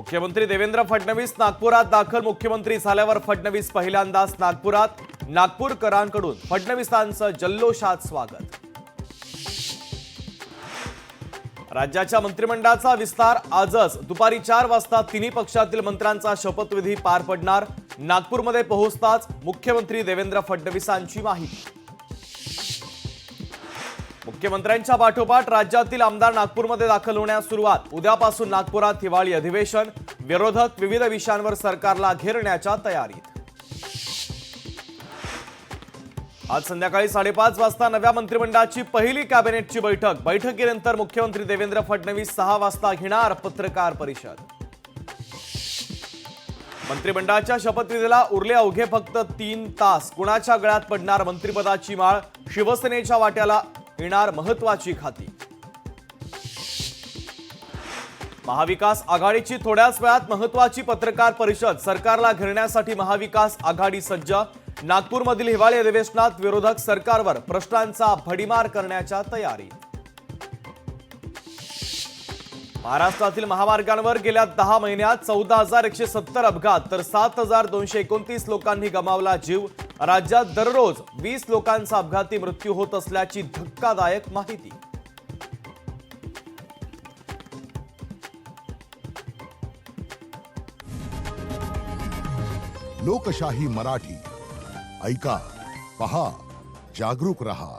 मुख्यमंत्री देवेंद्र फडणवीस नागपुरात दाखल। मुख्यमंत्री झाल्यावर फडणवीस पहिल्यांदाच नागपुरात। नागपूरकरांकडून फडणवीसांचं जल्लोषात स्वागत। राज्याच्या मंत्रिमंडळाचा विस्तार आजच दुपारी 4 वाजता तिन्ही पक्षातील मंत्र्यांचा शपथविधी पार पडणार। नागपूरमध्ये पोहोचताच मुख्यमंत्री देवेंद्र फडणवीसांची माहिती। मुख्यमंत्र्यांच्या पाठोपाठ राज्यातील आमदार नागपूरमध्ये दाखल होण्यास सुरुवात। उद्यापासून नागपुरात हिवाळी अधिवेशन। विरोधक विविध विषयांवर सरकारला घेरण्याच्या तयारीत। आज संध्याकाळी 5:30 वाजता नव्या मंत्रिमंडळाची पहिली कॅबिनेटची बैठक। बैठकीनंतर मुख्यमंत्री देवेंद्र फडणवीस 6 वाजता घेणार पत्रकार परिषद। मंत्रिमंडळाच्या शपथविधीला उरले अवघे फक्त 3 तास। कुणाच्या गळ्यात पडणार मंत्रिपदाची माळ? शिवसेनेच्या वाट्याला येणार महत्त्वाची खाती। महाविकास आघाडीची थोड्याच वेळात महत्त्वाची पत्रकार परिषद। सरकारला घेरण्यासाठी महाविकास आघाडी सज्ज। नागपूरमधील हिवाळी अधिवेशनात विरोधक सरकारवर प्रश्नांचा भडीमार करण्याच्या तयारीत। महाराष्ट्रातील महामार्गांवर गेल्या 10 महिन्यात 14,170 अपघात तर 7,229 लोकांनी गमावला जीव। राज्यात दररोज 20 लोकांचा अपघाती मृत्यू होत असल्याची धक्कादायक माहिती। लोकशाही मराठी ऐका, पहा, जागरूक रहा।